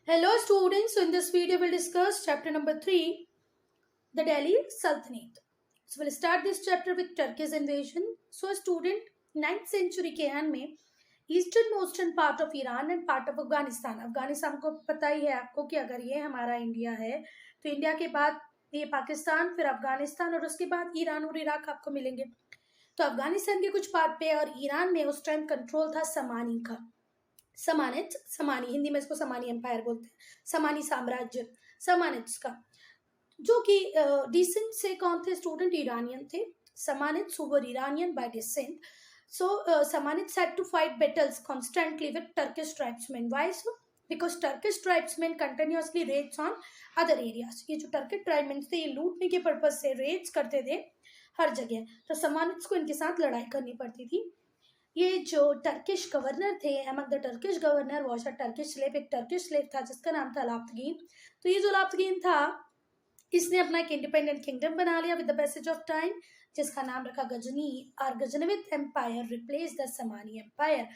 Hello students, so in this video we'll discuss chapter number 3, the Delhi Sultanate. So we'll start this chapter with Turkish invasion. So student, 9th century के end में eastern most part of Iran and part of Afghanistan को पता ही है आपको कि अगर ये हमारा इंडिया है तो इंडिया के बाद ये पाकिस्तान, फिर अफगानिस्तान और उसके बाद ईरान और इराक आपको मिलेंगे। तो अफगानिस्तान के कुछ पार्ट पे और ईरान में उस टाइम कंट्रोल था समानी का। समानी हिंदी में इसको समानी एम्पायर बोलते हैं, समानी साम्राज्य, समानिट्स का, जो कि डिसेंट से कौन थे स्टूडेंट? ईरानियन थे। Samanids who were Iranian by descent. So Samanids had to fight battles constantly with Turkish tribesmen. Why so? Because Turkish tribesmen continuously raids on other areas. ये जो टर्किश ट्राइबमेंट थे ये लूटने के पर्पज से रेड्स करते थे हर जगह, तो समानिड्स को इनके साथ लड़ाई करनी पड़ती थी। ये जो टर्किश गवर्नर थे, among the Turkish governor was a Turkish slave, एक टर्किश स्लेव था जिसका नाम था लाफ्तगीन। तो ये जो लाफ्तगीन था इसने अपना एक इंडिपेंडेंट किंगडम बना लिया with the passage of time, जिसका नाम रखा गजनी और Ghaznavid empire replace the Samani empire.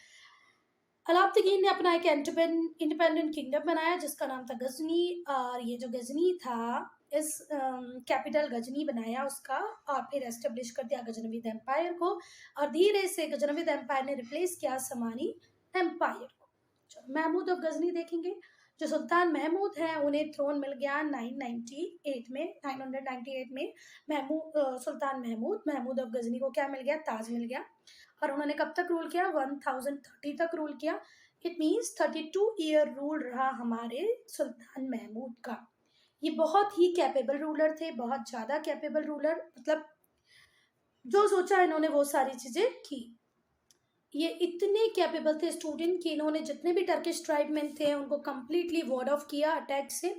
Alauddin ने अपना एक इंडिपेंडेंट किंगडम बनाया जिसका नाम था गजनी, और ये जो गजनी था इस कैपिटल गजनी बनाया उसका, और फिर एस्टेब्लिश कर दिया गजनविद एम्पायर को, और धीरे से गजनविद एम्पायर ने रिप्लेस किया समानी एम्पायर को। चलो महमूद ऑफ गजनी देखेंगे। जो सुल्तान महमूद हैं उन्हें थ्रोन मिल गया 998 में सुल्तान महमूद ऑफ गजनी को क्या मिल गया? ताज मिल गया। और उन्होंने कब तक रूल किया? 1030 तक रूल किया। इट मीन्स 32 ईयर रूल रहा हमारे सुल्तान महमूद का। ये बहुत ही कैपेबल रूलर थे, बहुत ज़्यादा कैपेबल रूलर, मतलब जो सोचा इन्होंने वो सारी चीज़ें की। ये इतने कैपेबल थे स्टूडेंट कि इन्होंने जितने भी टर्किश ट्राइबमेन थे उनको कम्प्लीटली वॉर्ड ऑफ किया अटैक से।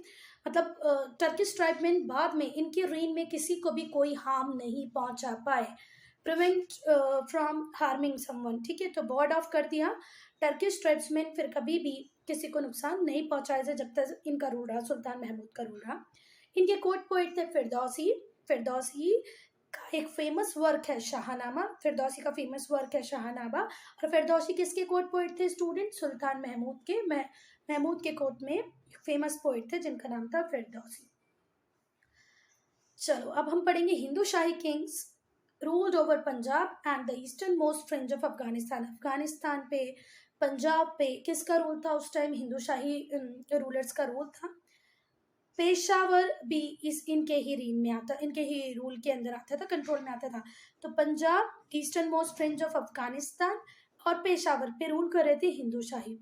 मतलब टर्किश ट्राइबमेन बाद में इनके रेन में किसी को भी कोई हार्म नहीं पहुंचा पाए, प्रिवेंट फ्रॉम हार्मिंग समवन। ठीक है, तो वॉर्ड ऑफ कर दिया। टर्किश ट्राइब्समैन फिर कभी भी किसी को नुकसान नहीं पहुंचाए थे जब तक इनका रूल रहा, सुल्तान महमूद का रूल रहा। इनके कोर्ट पोइट थे फिरदौसी का एक फेमस वर्क है शाहनामा। फिरदौसी का फेमस वर्क है शाहनामा। और फिरदौसी किसके कोर्ट पोइट थे स्टूडेंट? सुल्तान महमूद के कोर्ट में फेमस पोइट थे जिनका नाम था फिरदौसी। चलो अब हम पढ़ेंगे Hindu Shahi kings ruled over Punjab and the eastern most fringe of Afghanistan. Afghanistan पे, पंजाब पे किसका रूल था उस टाइम? हिंदू शाही रूलर्स का रूल था। पेशावर भी इनके ही रीन में आता, इनके ही रूल के अंदर आता था, कंट्रोल में आता था। तो Punjab, eastern most fringe of Afghanistan और पेशावर पे रूल कर रहे थे Hindu Shahi.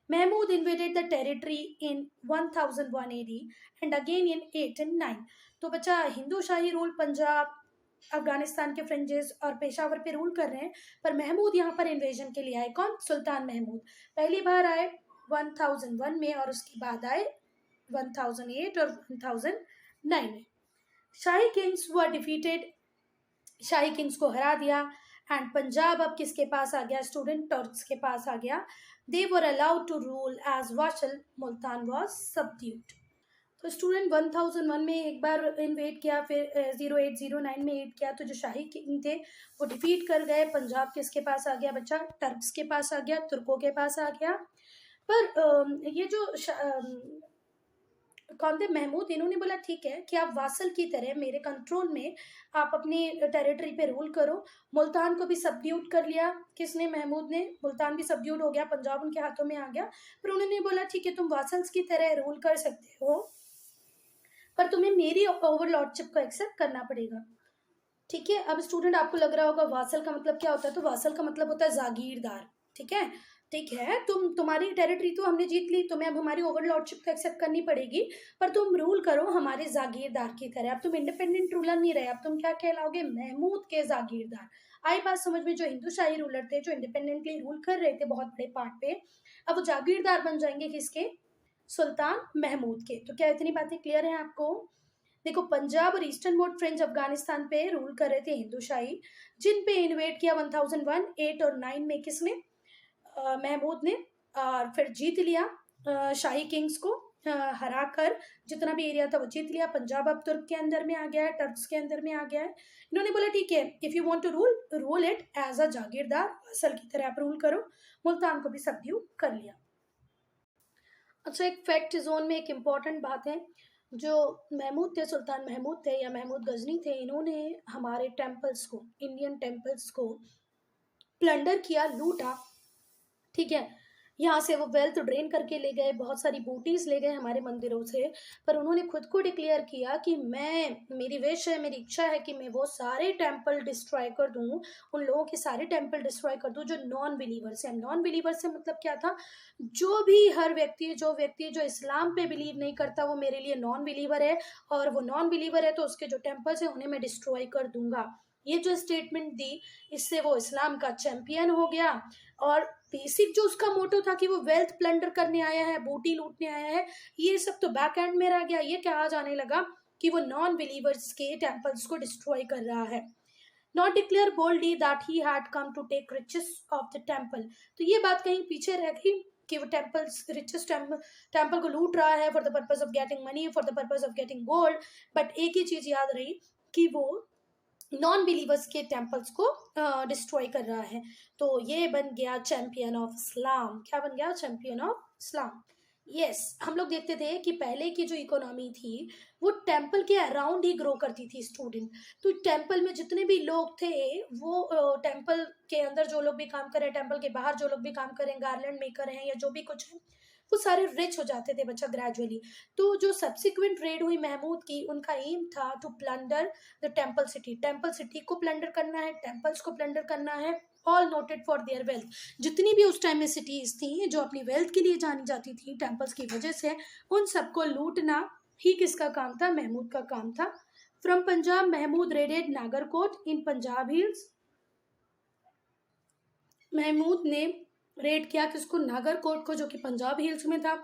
Mahmud invaded the territory in 1001 AD and again in 809। तो बच्चा हिंदू शाही रूल पंजाब, अफगानिस्तान के फ्रिंजेस और पेशावर पे रूल कर रहे हैं, पर महमूद यहाँ पर इन्वेजन के लिए आए। कौन? सुल्तान महमूद। पहली बार आए 1001 में और उसके बाद आए 1008 और 1009 में। Shahi kings were defeated, Shahi kings को हरा दिया। एंड पंजाब अब किसके पास आ गया स्टूडेंट? टर्क्स के पास आ गया। They were allowed to rule as vassal, Multan was subdued. तो स्टूडेंट 1001 में एक बार इन्वेट किया, फिर 0809 में एड किया। तो जो शाही किंग थे वो डिफीट कर गए। पंजाब किसके पास आ गया बच्चा? टर्क्स के पास आ गया, तुर्कों के पास आ गया। पर ये जो कौन थे? महमूद। इन्होंने बोला ठीक है कि आप वासल की तरह मेरे कंट्रोल में आप अपनी टेरिटरी पे रूल करो। मुल्तान को भी सबड्यूट कर लिया। किसने? महमूद ने। मुल्तान भी सबड्यूट हो गया, पंजाब उनके हाथों में आ गया। पर उन्होंने बोला ठीक है तुम वासल्स की तरह रूल कर सकते हो, पर तुम्हें मेरी ओवरलॉर्डशिप को एक्सेप्ट करना पड़ेगा। ठीक है, अब स्टूडेंट आपको लग रहा होगा वासल का मतलब क्या होता है? तो वासल का मतलब होता है जागीरदार। ठीक है, तुम्हारी टेरिटरी तो हमने जीत ली, तुम्हें अब हमारी ओवरलॉर्डशिप को एक्सेप्ट करनी पड़ेगी, पर तुम रूल करो हमारे जागीरदार की तरह। अब तुम इंडिपेंडेंट रूलर नहीं रहे, अब तुम क्या कहलाओगे? महमूद के जागीरदार। आई बात समझ में? जो हिंदू शाही रूलर थे, जो इंडिपेंडेंटली रूल कर रहे थे बहुत बड़े पार्ट पे, अब वो जागीरदार बन जाएंगे किसके? सुल्तान महमूद के। तो क्या इतनी बातें क्लियर हैं आपको? देखो, पंजाब और ईस्टर्न मोस्ट फ्रेंच अफगानिस्तान पे रूल कर रहे थे हिंदू शाही, जिन पे इन्वेट किया 1001, 8 और 9 में किसने? महमूद ने। और फिर जीत लिया शाही किंग्स को हरा कर, जितना भी एरिया था वो जीत लिया। पंजाब अब तुर्क के अंदर में आ गया है, टर्क्स के अंदर में आ गया है। इन्होंने बोला ठीक है, if you want to rule it as a jagirdar, असल की तरह आप रूल करो। मुल्तान को भी सबड्यू कर लिया। अच्छा, एक फैक्ट जोन में एक इम्पॉर्टेंट बात है। जो महमूद थे, सुल्तान महमूद थे या महमूद गजनी थे, इन्होंने हमारे टेम्पल्स को, इंडियन टेम्पल्स को प्लंडर किया, लूटा। ठीक है, यहाँ से वो वेल्थ ड्रेन करके ले गए, बहुत सारी बूटीज ले गए हमारे मंदिरों से। पर उन्होंने खुद को डिक्लेयर किया कि मेरी विश है, मेरी इच्छा है कि मैं वो सारे टेम्पल डिस्ट्रॉय कर दूं, उन लोगों के सारे टेम्पल डिस्ट्रॉय कर दूं जो नॉन बिलीवर्स हैं। नॉन बिलीवर्स से मतलब क्या था? जो भी हर व्यक्ति जो इस्लाम पे बिलीव नहीं करता, वो मेरे लिए नॉन बिलीवर है, और वो नॉन बिलीवर है तो उसके जो टेम्पल्स हैं उन्हें मैं डिस्ट्रॉय कर दूंगा। ये जो स्टेटमेंट दी, इससे वो इस्लाम का चैंपियन हो गया। और बेसिक जो उसका मोटो था कि वो वेल्थ प्लंडर करने आया है, बूटी लूटने आया है, ये सब तो बैक एंड में रह गया। ये कहा जाने लगा कि वो नॉन बिलीवर्स के टेम्पल्स को डिस्ट्रॉय कर रहा है। Not declare boldly that he had come to take riches of the temple. तो ये बात कहीं पीछे रह गई कि वो रिचेस टेम्पल को लूट रहा है for the purpose of getting money, for the purpose of getting gold. But एक ही चीज याद रही कि वो नॉन बिलीवर्स के टेम्पल्स को डिस्ट्रॉय कर रहा है। तो ये बन गया चैंपियन ऑफ इस्लाम। क्या बन गया? Champion of Islam. यस, हम लोग देखते थे कि पहले की जो इकोनॉमी थी वो टेम्पल के अराउंड ही ग्रो करती थी स्टूडेंट। तो टेम्पल में जितने भी लोग थे, वो टेम्पल के अंदर जो लोग भी काम कर रहे हैं, टेम्पल के बाहर जो लोग भी काम कर रहे हैं, गार्लैंड मेकर हैं या जो भी कुछ है, वो सारे रिच हो जाते थे बच्चा ग्रेजुअली। तो जो सब्सिक्वेंट रेड हुई महमूद की, उनका एम था to plunder the temple city. Temple city को प्लंडर करना है, टेम्पल्स को प्लंडर करना है। All noted for their wealth. जितनी भी उस टाइम में सिटीज थी जो अपनी वेल्थ के लिए जानी जाती थी टेम्पल्स की वजह से, उन सबको लूटना ही किसका काम था? महमूद का काम था। From Punjab Mahmud raided Nagarkot in Punjab hills. Mahmud ने रेड किया किसको? नागरकोट को, जो कि पंजाब हिल्स में था।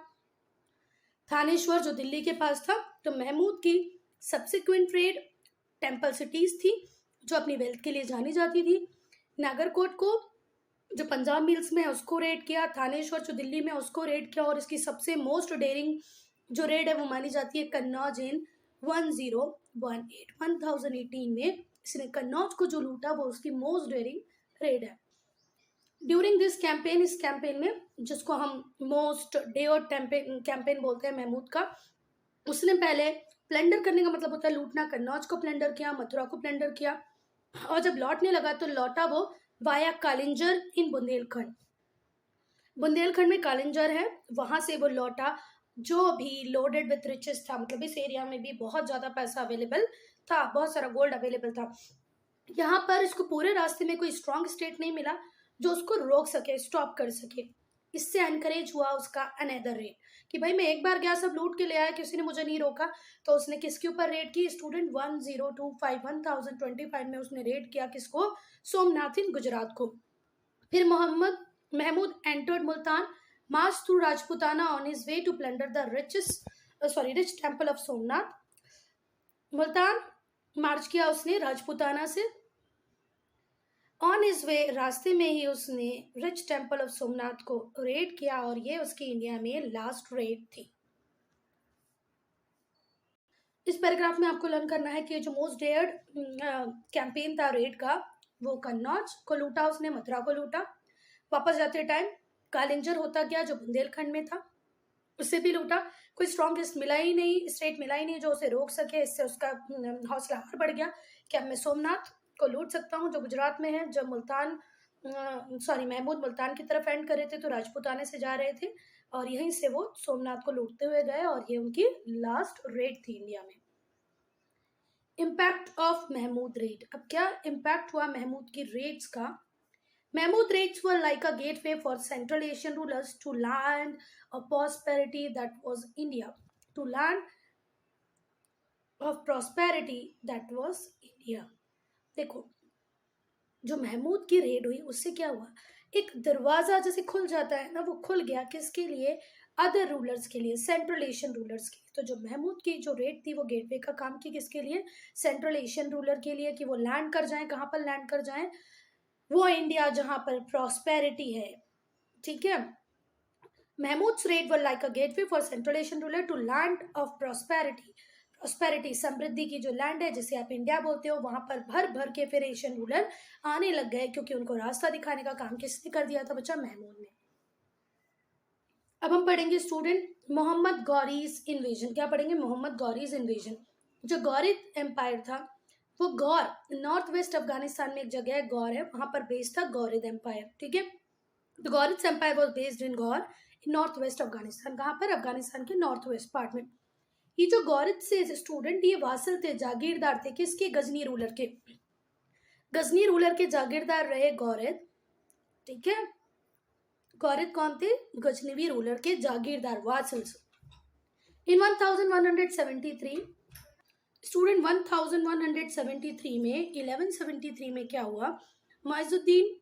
थानेश्वर जो दिल्ली के पास था। तो महमूद की सब्सिक्वेंट रेड टेम्पल सिटीज थी जो अपनी वेल्थ के लिए जानी जाती थी। नागरकोट को जो पंजाब मिल्स में है उसको रेड किया, थानेश्वर जो दिल्ली में उसको रेड किया, और इसकी सबसे मोस्ट डेयरिंग जो रेड है वो मानी जाती है कन्नौज इन 1018 में। इसने कन्नौज को जो लूटा वो उसकी मोस्ट डेयरिंग रेड है। ड्यूरिंग दिस कैंपेन, इस कैंपेन में जिसको हम मोस्ट डेयर कैंपेन बोलते हैं महमूद का, उसने पहले प्लंडर करने का मतलब होता है लूटना। कन्नौज को प्लंडर किया, मथुरा को प्लंडर किया, और जब लौटने लगा तो लौटा वो वाया कालिंजर इन बुंदेलखंड। बुंदेलखंड में कालिंजर है, वहां से वो लौटा जो भी लोडेड विथ रिचेस था। मतलब इस एरिया में भी बहुत ज्यादा पैसा अवेलेबल था, बहुत सारा गोल्ड अवेलेबल था। यहाँ पर इसको पूरे रास्ते में कोई स्ट्रॉन्ग स्टेट नहीं मिला जो उसको रोक सके, स्टॉप कर सके। इससे एनकरेज हुआ उसका अनदर रेड कि भाई मैं एक बार गया, सब लूट के ले आया, किसी ने मुझे नहीं रोका। तो उसने किसके ऊपर रेड की? स्टूडेंट 1025 में उसने रेड किया किसको? सोमनाथ इन गुजरात को। फिर Mohammad Mahmud entered Multan, march through Rajputana on his way to plunder the rich temple of Somnath. Multan march किया उसने राजपुताना से। ऑन हिज वे, रास्ते में ही उसने रिच टेम्पल ऑफ सोमनाथ को रेड किया, और ये उसकी इंडिया में लास्ट रेड थी। इस पैराग्राफ में आपको लर्न करना है कि जो मोस्ट डेयर्ड कैंपेन था रेड का, वो कन्नौज को लूटा उसने, मथुरा को लूटा। वापस जाते टाइम कालिंजर होता गया जो बुंदेलखंड में था, उससे भी लूटा। कोई स्ट्रॉन्ग मिला ही नहीं, स्टेट मिला ही नहीं जो उसे रोक सके। इससे उसका हौसला और बढ़ गया कि अब मैं सोमनाथ को लूट सकता हूँ जो गुजरात में है। जब महमूद मुल्तान की तरफ एंड कर रहे थे तो राजपुताने से जा रहे थे, और यहीं से वो सोमनाथ को लूटते हुए गए, और ये उनकी लास्ट रेड थी इंडिया में। Impact of Mahmud raid. अब क्या इम्पैक्ट हुआ महमूद की रेड्स का? Mahmud raids were like a gateway for Central Asian rulers to land of prosperity that was India. To land of prosperity that was India. देखो, जो महमूद की रेड हुई उससे क्या हुआ? एक दरवाजा जैसे खुल जाता है ना, वो खुल गया किसके लिए? अदर रूलर्स के लिए, सेंट्रल एशियन रूलर्स के लिए। तो जो महमूद की जो रेड थी वो गेटवे का काम की किसके लिए? सेंट्रल एशियन रूलर के लिए, कि वो लैंड कर जाएं। कहाँ पर लैंड कर जाएं? वो इंडिया जहां पर प्रॉस्पेरिटी है। ठीक है, Mahmud's raid were like a gateway for central Asian ruler to land of prosperity. Prosperity, समृद्धि की जो लैंड है जिसे आप इंडिया बोलते हो, वहां पर भर भर के फिर एशियन रूलर आने लग गए, क्योंकि उनको रास्ता दिखाने का काम किसने कर दिया था बच्चा? महमूद ने। अब हम पढ़ेंगे स्टूडेंट मोहम्मद गौरीज इन्वेजन। क्या पढ़ेंगे? मोहम्मद गौरीज इन्वेजन। जो गौरिद एम्पायर था वो गौर, नॉर्थ वेस्ट अफगानिस्तान में एक जगह है गौर है, वहां पर बेस्ड था गौरिद एम्पायर। ठीक है, the Ghurid empire was based in Ghor in north west Afghanistan. कहाँ पर? अफगानिस्तान के नॉर्थ वेस्ट पार्ट में। ये जो गौरिद से स्टूडेंट, ये वासल थे, जागीरदार थे। किसके? गजनी रूलर के। गजनी रूलर के जागीरदार रहे गौरिद। ठीक है, गौरिद कौन थे? गजनवी रूलर के जागीरदार, वासल्स। इन 1173 स्टूडेंट, 1173 में 1173 में क्या हुआ? मुइजुद्दीन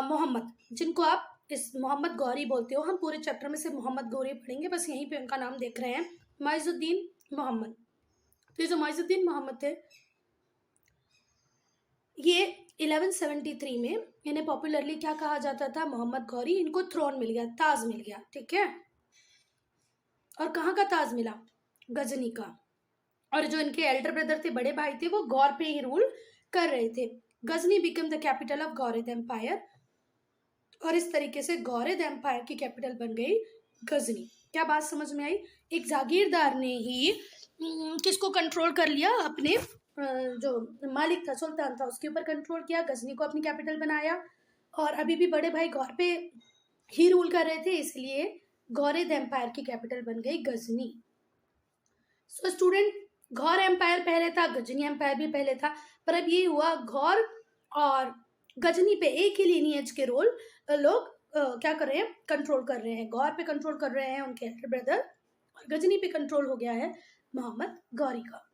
मोहम्मद, जिनको आप इस मोहम्मद गौरी बोलते हो, हम पूरे चैप्टर में से मोहम्मद गौरी पढ़ेंगे, बस यहीं पे उनका नाम देख रहे हैं, मुइजुद्दीन मोहम्मद। तो ये जो मुइजुद्दीन मोहम्मद थे, ये 1173 में इन्हें पॉपुलरली क्या कहा जाता था? मोहम्मद गौरी। इनको थ्रोन मिल गया, ताज मिल गया। ठीक है, और कहाँ का ताज मिला? गजनी का। और जो इनके एल्डर ब्रदर थे, बड़े भाई थे, वो गौर पे ही रूल कर रहे थे। Ghazni become the capital of Ghorid empire, और इस तरीके से गौरिद एम्पायर की कैपिटल बन गई गजनी। क्या बात समझ में आई? एक जागीरदार ने ही किसको कंट्रोल कर लिया? अपने जो मालिक था, सुल्तान था, उसके ऊपर कंट्रोल किया, गजनी को अपनी कैपिटल बनाया। और अभी भी बड़े भाई गौर पे ही रूल कर रहे थे, इसलिए गौरिद एम्पायर की कैपिटल बन गई गजनी। सो स्टूडेंट, गौर एम्पायर पहले था, गजनी एम्पायर भी पहले था, पर अब ये हुआ गौर और गजनी पे एक ही लीनिएज के रोल लोग क्या कर रहे हैं? कंट्रोल कर रहे हैं। गौर पे कंट्रोल कर रहे हैं उनके एल्डर ब्रदर, और गजनी पे कंट्रोल हो गया है मोहम्मद गौरी का।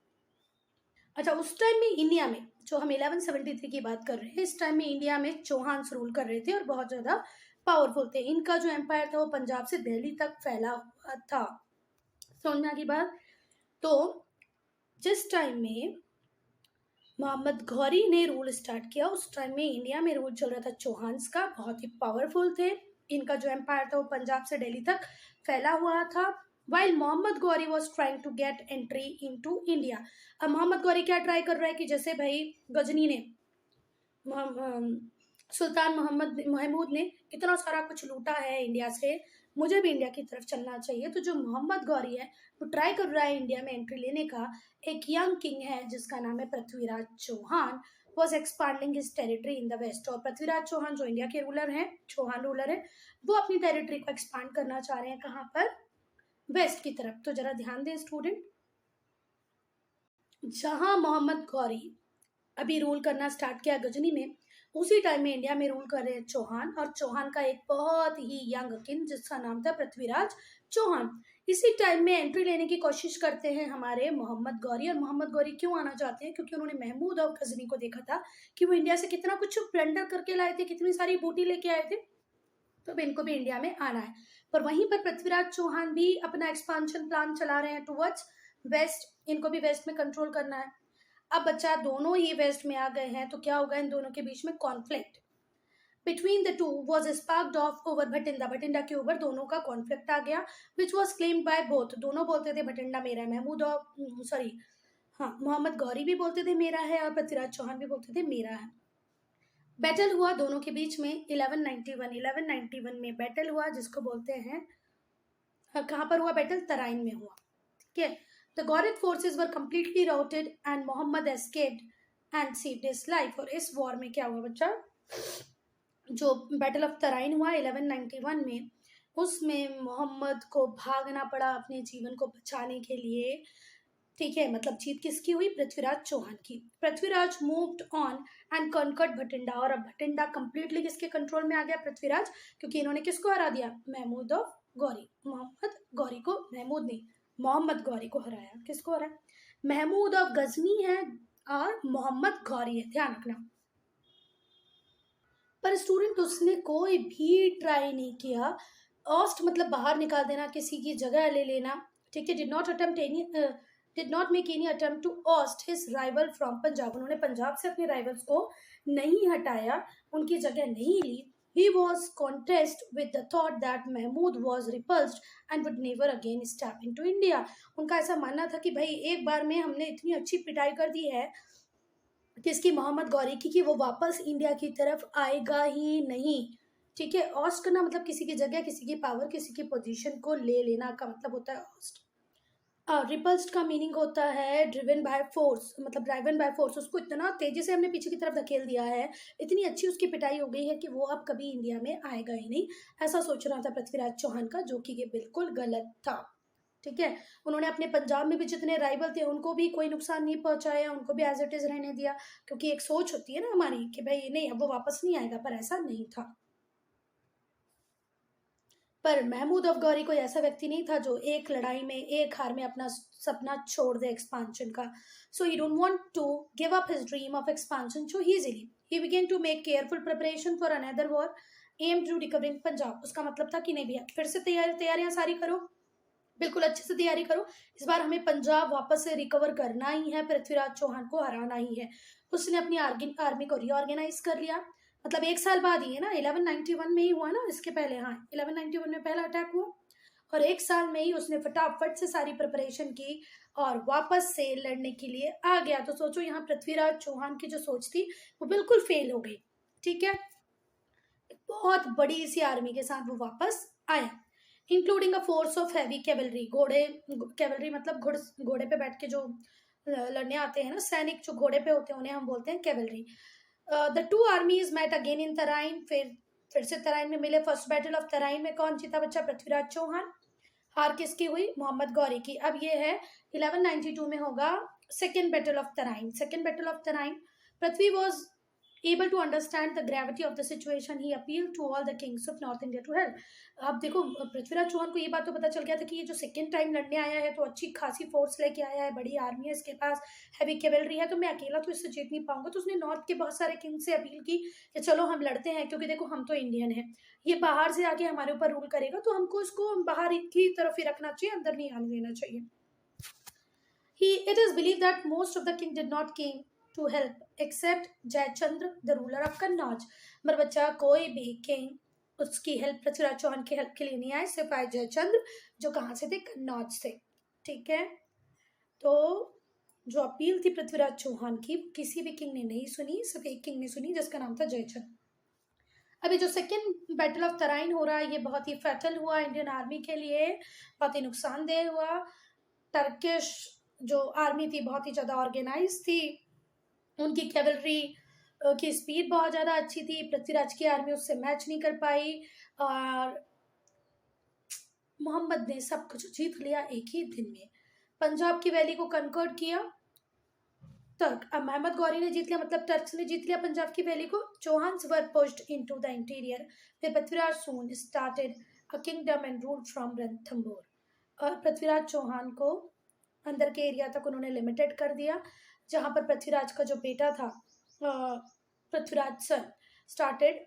अच्छा, उस टाइम में इंडिया में, जो हम 1173 की बात कर रहे हैं, इस टाइम में इंडिया में चौहान्स रूल कर रहे थे और बहुत ज़्यादा पावरफुल थे। इनका जो एम्पायर था वो पंजाब से दिल्ली तक फैला हुआ था। समझना की बात। तो जिस टाइम में मोहम्मद गौरी ने रूल स्टार्ट किया, उस टाइम में इंडिया में रूल चल रहा था चौहान्स का, बहुत ही पावरफुल थे। इनका जो एम्पायर था वो पंजाब से दिल्ली तक फैला हुआ था। While Mohammad Ghori was trying to get entry into India. अब मोहम्मद गौरी क्या ट्राई कर रहा है कि जैसे भाई गजनी ने, सुल्तान मोहम्मद महमूद ने इतना सारा कुछ लूटा है इंडिया से, मुझे भी इंडिया की तरफ चलना चाहिए। तो जो मोहम्मद गौरी है वो ट्राई कर रहा है इंडिया में एंट्री लेने का। एक यंग किंग है जिसका नाम है Prithviraj Chauhan, was expanding his territory in the west. और पृथ्वीराज चौहान जो इंडिया के रूलर हैं, चौहान रूलर है, वो अपनी टेरिटरी को एक्सपांड करना चाह रहे हैं। कहाँ पर? वेस्ट की तरफ। तो जरा ध्यान दें स्टूडेंट, जहां मोहम्मद गौरी अभी रूल करना स्टार्ट किया गजनी में, उसी टाइम में इंडिया में रूल कर रहे हैं चौहान, और चौहान का एक बहुत ही यंग किंग जिसका नाम था पृथ्वीराज चौहान। इसी टाइम में एंट्री लेने की कोशिश करते हैं हमारे मोहम्मद गौरी। और मोहम्मद गौरी क्यों आना चाहते हैं? क्योंकि उन्होंने महमूद और गजनी को देखा था कि वो इंडिया से कितना कुछ प्लंडर करके लाए थे, कितनी सारी बूटी लेके आए थे, तो अब इनको भी इंडिया में आना है। पर वहीं पर पृथ्वीराज चौहान भी अपना एक्सपांशन प्लान चला रहे हैं टुवर्ड्स वेस्ट, इनको भी वेस्ट में कंट्रोल करना है। अब बच्चा, दोनों ही वेस्ट में आ गए हैं, तो क्या होगा? इन दोनों के बीच में conflict between the two was sparked of over Bathinda. Bathinda के ऊपर दोनों का कॉन्फ्लिक्ट आ गया, which was claimed by both. दोनों बोलते थे भटिंडा मेरा है, महमूद और सॉरी हाँ, मोहम्मद गौरी भी बोलते थे मेरा है, और पृथ्वीराज चौहान भी बोलते थे मेरा है। बैटल हुआ दोनों के बीच में 1191 में बैटल हुआ, जिसको बोलते हैं, कहाँ पर हुआ बैटल? तराइन में हुआ। ठीक है, the Ghorid forces were completely routed and Mohammad escaped and saved his life. और इस वॉर में क्या हुआ बच्चा? जो बैटल ऑफ तराइन हुआ 1191 में, उसमें मोहम्मद को भागना पड़ा अपने जीवन को बचाने के लिए। ठीक है, मतलब जीत किसकी हुई? पृथ्वीराज चौहान की। Prithviraj moved on and conquered Bathinda. और अब भटिंडा कंप्लीटली किसके कंट्रोल में आ गया? पृथ्वीराज, क्योंकि इन्होंने किसको हरा दिया? महमूद ऑफ गौरी। मोहम्मद गौरी को, महमूद नहीं, मोहम्मद गौरी को हराया। किसको हराया? महमूद ऑफ गजनी है और मोहम्मद गौरी है, ध्यान रखना। पर स्टूडेंट, उसने कोई भी ट्राई नहीं किया। ऑस्ट मतलब बाहर निकाल देना, किसी की जगह ले लेना। ठीक है, did not make any attempt to oust his rival from Punjab. उन्होंने पंजाब से अपने राइवल्स को नहीं हटाया, उनकी जगह नहीं ली। He was contest with the thought that Mahmud was repulsed and would never again step into India. उनका ऐसा मानना था कि भाई एक बार में हमने इतनी अच्छी पिटाई कर दी है किसकी? मोहम्मद गौरी की, कि वो वापस इंडिया की तरफ आएगा ही नहीं। ठीक है, ऑस्ट करना मतलब किसी की जगह, किसी की पावर, किसी की पोजीशन को ले लेना का मतलब होता है ऑस्ट। रिपल्स्ड का मीनिंग होता है ड्रिवन बाय फोर्स, मतलब ड्राइवन बाय फोर्स, उसको इतना तेजी से हमने पीछे की तरफ धकेल दिया है, इतनी अच्छी उसकी पिटाई हो गई है कि वो अब कभी इंडिया में आएगा ही नहीं, ऐसा सोच रहा था पृथ्वीराज चौहान का, जो कि ये बिल्कुल गलत था। ठीक है, उन्होंने अपने पंजाब में भी जितने राइवल थे उनको भी कोई नुकसान नहीं पहुंचाया, उनको भी एज इट इज रहने दिया, क्योंकि एक सोच होती है ना हमारी कि भाई नहीं अब वो वापस नहीं आएगा, पर ऐसा नहीं था। पर महमूद अफगारी कोई ऐसा व्यक्ति नहीं था जो एक लड़ाई में, एक हार में अपना सपना छोड़ दे एक्सपांशन का। So he don't want to give up his dream of expansion so easily. He began to make careful preparation for another war aim to recovering Punjab. उसका मतलब था कि नहीं भैया, फिर से तैयारियां सारी करो, बिल्कुल अच्छे से तैयारी करो, इस बार हमें पंजाब वापस से रिकवर करना ही है, पृथ्वीराज चौहान को हराना ही है। उसने अपनी आर्मी को रीऑर्गेनाइज कर लिया, मतलब एक साल बाद ही है ना, 1191 में ही हुआ ना, इसके पहले हाँ 1191 में पहला अटैक हुआ, और एक साल में ही उसने फटाफट से सारी प्रिपरेशन की और वापस से लड़ने के लिए आ गया। तो सोचो यहाँ पृथ्वीराज चौहान की जो सोच थी वो बिल्कुल फेल हो गई। ठीक है, बहुत बड़ी सी आर्मी के साथ वो वापस आया, including a force of heavy cavalry, घोड़े, कैवलरी मतलब घोड़े पे बैठ के जो लड़ने आते हैं ना, सैनिक जो घोड़े पे होते हैं उन्हें हम बोलते हैं cavalry. The two armies met again in Tarain, फिर से तराइन में मिले। फर्स्ट बैटल ऑफ तराइन में कौन जीता बच्चा? पृथ्वीराज चौहान। हार किसकी हुई? मोहम्मद गौरी की। अब ये है 1192 में होगा second battle of Tarain. Second battle of Tarain, Prithvi was able to understand the gravity of the situation, he appealed to all the kings of North India to help। अब देखो पृथ्वीराज चौहान को ये बात तो पता चल गया था कि ये जो सेकेंड टाइम लड़ने आया है तो अच्छी खासी फोर्स लेके आया है, बड़ी आर्मी है इसके पास, हैवी कैवलरी है, तो मैं अकेला तो इससे जीत नहीं पाऊंगा। तो उसने नॉर्थ के बहुत सारे किंग से अपील की कि चलो हम लड़ते हैं, क्योंकि देखो हम तो इंडियन है, ये बाहर से आके हमारे ऊपर रूल करेगा तो हमको इसको बाहर की तरफ ही रखना चाहिए, अंदर नहीं आने देना चाहिए। It is believed that most of the king did not came to help except Jayachandra the ruler of Kannauj. मगर बच्चा कोई भी किंग उसकी हेल्प, पृथ्वीराज चौहान की हेल्प के लिए नहीं आए, सिर्फ आए जयचंद्र, जो कहाँ से थे? कन्नौज से। ठीक है, तो जो अपील थी पृथ्वीराज चौहान की किसी भी किंग ने नहीं सुनी, सिर्फ एक किंग ने सुनी जिसका नाम था जयचंद्र। अभी जो सेकेंड बैटल ऑफ तराइन हो रहा है ये बहुत ही फैटल हुआ इंडियन आर्मी के लिए, बहुत ही नुकसानदेह हुआ। टर्किश जो आर्मी थी बहुत ही ज़्यादा ऑर्गेनाइज थी, उनकी कैवलरी की स्पीड बहुत ज़्यादा अच्छी थी, पृथ्वीराज की आर्मी उससे मैच नहीं कर पाई, और मोहम्मद ने सब कुछ जीत लिया एक ही दिन में। पंजाब की वैली को कन्वर्ट किया तर्क। अब मोहम्मद गौरी ने जीत लिया, मतलब टर्क्स ने जीत लिया पंजाब की वैली को। Chauhans were pushed into the interior, फिर Prithviraj soon started a kingdom and ruled from Ranthambore. और पृथ्वीराज चौहान को अंदर के एरिया तक उन्होंने लिमिटेड कर दिया, जहाँ पर पृथ्वीराज का जो बेटा था Prithviraj son started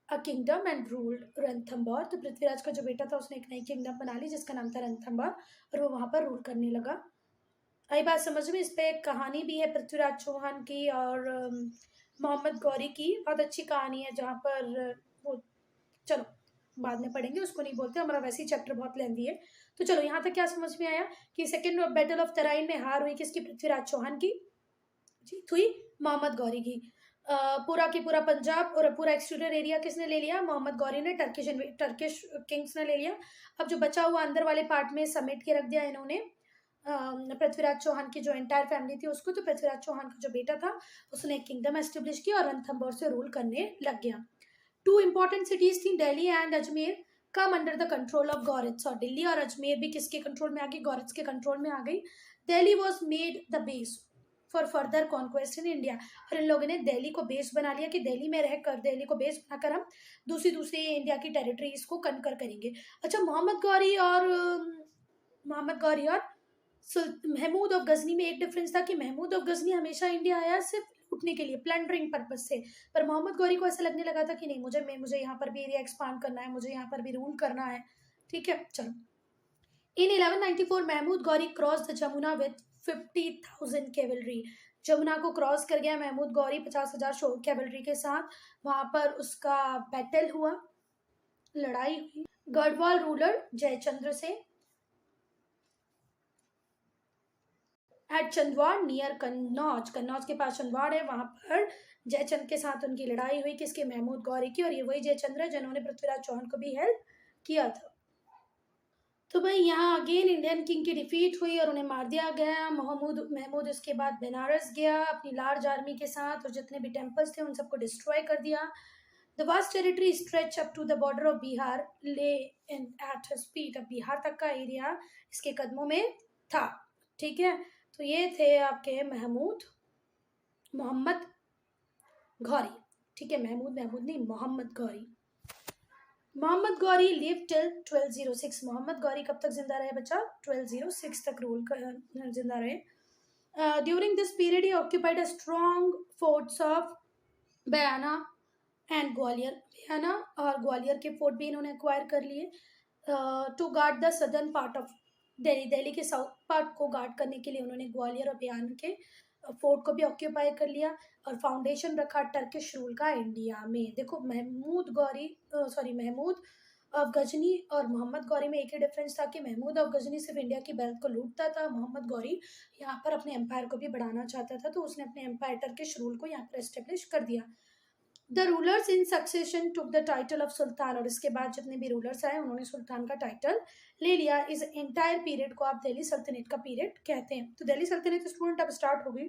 a kingdom and ruled Ranthambore. तो पृथ्वीराज का जो बेटा था उसने एक नई किंगडम बना ली जिसका नाम था रणथंभौर, और वो वहाँ पर रूल करने लगा। आई बात समझ में? इस पे एक कहानी भी है पृथ्वीराज चौहान की और मोहम्मद गौरी की, बहुत अच्छी कहानी है, जहाँ पर वो, चलो बाद में पढ़ेंगे, उसको नहीं बोलते, हमारा वैसे ही चैप्टर बहुत लेंदी है। तो चलो यहाँ तक क्या समझ में आया कि सेकेंड बैटल ऑफ तराइन में हार हुई किसकी? पृथ्वीराज चौहान की, जीत हुई मोहम्मद गौरी की। पूरा की पूरा पंजाब और पूरा एक्सटीरियर एरिया किसने ले लिया? मोहम्मद गौरी ने, टर्किश किंग्स ने ले लिया। अब जो बचा हुआ अंदर वाले पार्ट में समेट के रख दिया इन्होंने पृथ्वीराज चौहान की जो एंटायर फैमिली थी उसको। तो पृथ्वीराज चौहान का जो बेटा था उसने एक किंगडम एस्टेब्लिश किया और रणथंभौर से रूल करने लग गया। टू इंपॉर्टेंट सिटीज थी, Delhi and Ajmer, come under the control of Ghorids. और दिल्ली और अजमेर भी किसके कंट्रोल में आ गई? गौरित्स के कंट्रोल में आ गई। Delhi was made the base for further conquest in India. और इन लोगों ने दिल्ली को बेस बना लिया कि दिल्ली में रहकर, दिल्ली को बेस बनाकर हम दूसरी इंडिया की टेरिटरीज को कनकर करेंगे। अच्छा, मोहम्मद गौरी और महमूद ऑफ गजनी में एक डिफरेंस था कि महमूद ऑफ गजनी हमेशा इंडिया आया सिर्फ लूटने के लिए, प्लंडरिंग पर्पज से, पर मोहम्मद गौरी को ऐसा लगने लगा था कि नहीं, मुझे यहाँ पर भी एरिया एक्सपांड करना है, मुझे यहाँ पर भी रूल करना है। ठीक है, चलो। In 1194 Mahmud Ghori cross the Jamuna with 50,000 cavalry. Jamuna को क्रॉस कर गया महमूद गौरी 50,000 कैवलरी के साथ, वहां पर उसका बैटल हुआ, लड़ाई हुई गढ़वाल रूलर जयचंद्र से एट चंदवाड़ नियर कन्नौज। कन्नौज के पास चंदवाड़ है, वहां पर जयचंद के साथ उनकी लड़ाई हुई किसके, महमूद गौरी की, और ये वही जयचंद्र है जिन्होंने पृथ्वीराज चौहान को भी हेल्प किया था। तो भाई यहाँ अगेन इंडियन किंग की डिफीट हुई और उन्हें मार दिया गया। महमूद उसके बाद बनारस गया अपनी लार्ज आर्मी के साथ और जितने भी टेम्पल्स थे उन सबको डिस्ट्रॉय कर दिया। The vast territory stretch up to the border of Bihar lay in at his feet. अब बिहार तक का एरिया इसके कदमों में था, ठीक है। तो ये थे आपके मोहम्मद गौरी, ठीक है। महमूद नहीं, मोहम्मद गौरी। Mohammad Ghori live till 1206। मोहम्मद गौरी कब तक जिंदा रहे बच्चा? 1206 तक रूल जिंदा रहे। During this period he occupied a strong forts of Bayana and Gwalior. Bayana और ग्वालियर के फोर्ट भी इन्होंने एक्वायर कर लिए to guard the southern part of Delhi. Delhi के साउथ पार्ट को गार्ड करने के लिए उन्होंने ग्वालियर और बयाना के फोर्ट को भी ऑक्यूपाई कर लिया और फाउंडेशन रखा टर्किश रूल का इंडिया में। देखो महमूद ऑफ गजनी और मोहम्मद गौरी में एक ही डिफरेंस था कि महमूद ऑफ गजनी सिर्फ इंडिया की बेल्ट को लूटता था, मोहम्मद गौरी यहाँ पर अपने एम्पायर को भी बढ़ाना चाहता था, तो उसने अपने एम्पायर टर्किश रूल को यहाँ पर एस्टेब्लिश कर दिया। The rulers in succession took the title of sultan. और इसके बाद जितने भी रूलर्स आए उन्होंने सुल्तान का टाइटल ले लिया। इस एंटायर पीरियड को आप दिल्ली सल्तनत का पीरियड कहते हैं। तो दिल्ली सल्तनत स्टूडेंट अब स्टार्ट हो गई।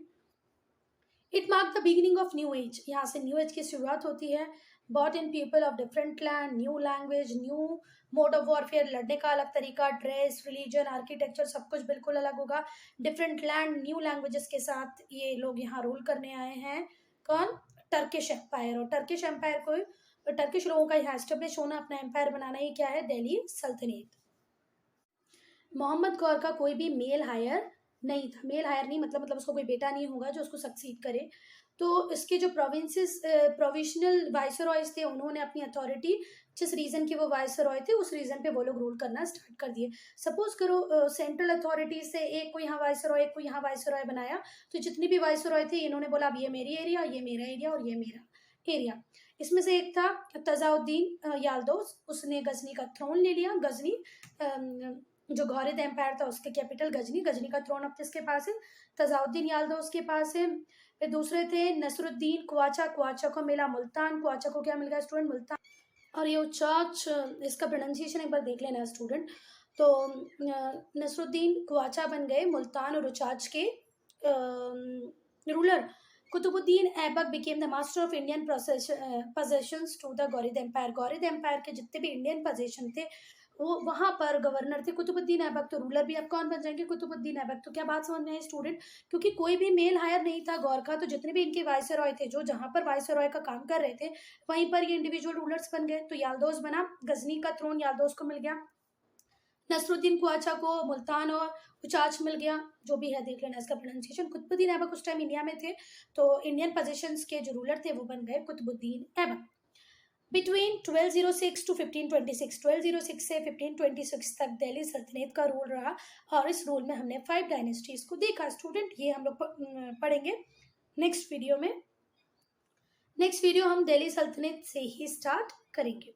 It mark the beginning of new age. यहाँ से न्यू एज की शुरुआत होती है। Brought in people of different land, new language, new mode of warfare, लड़ने का अलग तरीका, ड्रेस, रिलीजन, आर्किटेक्चर, सब कुछ बिल्कुल अलग होगा। डिफरेंट लैंड, न्यू लैंग्वेजेस के साथ ये लोग यहाँ रूल करने आए हैं। कौन? Turkish empire. और टर्किश एम्पायर को, टर्किश लोगों का यहाँ एस्टेब्लिश होना, अपना एम्पायर बनाना, ये क्या है? दिल्ली सल्तनत। मोहम्मद गौर का कोई भी मेल हायर नहीं था। मेल हायर नहीं मतलब उसको कोई बेटा नहीं होगा जो उसको सक्सीड करे। तो इसके जो प्रोविजनल वाइसरॉयज थे उन्होंने अपनी अथॉरिटी जिस रीजन के वो वाइसरॉय थे उस रीजन पे वो लोग रूल करना स्टार्ट कर दिए। सपोज करो सेंट्रल अथॉरिटी से एक को यहाँ वाइसरॉय, एक को यहाँ वाइसरॉय बनाया, तो जितनी भी वाइसरॉय थे इन्होंने बोला अब ये मेरी एरिया, ये मेरा एरिया और ये मेरा एरिया। इसमें से एक था तजाउद्दीन याल्दोस, उसने गजनी का थ्रोन ले लिया। गजनी जो घौरिद एम्पायर था उसके कैपिटल गजनी, गजनी का थ्रोन अब किसके पास है? तजाउद्दीन याल्दोस के पास है। फिर दूसरे थे नसरुद्दीन क्वाचा, क्वाचा को मिला मुल्तान। क्वाचा को क्या मिल गया स्टूडेंट? मुल्तान। और ये उचाच, इसका प्रोनाउंसिएशन एक बार देख लेना स्टूडेंट। तो नसरुद्दीन क्वाचा बन गए मुल्तान और उचाच के ruler. Qutbuddin Aibak became the master of Indian possessions to the Ghorid empire. Ghorid empire के जितने भी इंडियन पोजेशन थे वो वहाँ पर गवर्नर थे कुतुबुद्दीन ऐबक। तो रूलर भी अब कौन बन जाएंगे? कुतुबुद्दीन ऐबक। तो क्या बात समझ में आई स्टूडेंट? क्योंकि कोई भी मेल हायर नहीं था गौर का, तो जितने भी इनके वाइसरॉय थे जो जहाँ पर वाइसरॉय का काम कर रहे थे वहीं पर ये इंडिविजुअल रूलर्स बन गए। तो याल्दोस बना, गजनी का थ्रोन याल्दोस को मिल गया। नसरुद्दीन क्वाचा को मुल्तान और उचाच मिल गया, जो भी है देख लेना इसका प्रोनाउंसिएशन। कुतुबुद्दीन ऐबक उस टाइम इंडिया में थे, तो इंडियन पोजीशंस के जो रूलर थे वो बन गए कुतुबुद्दीन ऐबक। बिटवीन 1206 टू 1526, 1206 से 1526 तक दिल्ली सल्तनत का रूल रहा और इस रूल में हमने 5 डायनेस्टीज को देखा स्टूडेंट। ये हम लोग पढ़ेंगे नेक्स्ट वीडियो में। नेक्स्ट वीडियो हम दिल्ली सल्तनत से ही स्टार्ट करेंगे।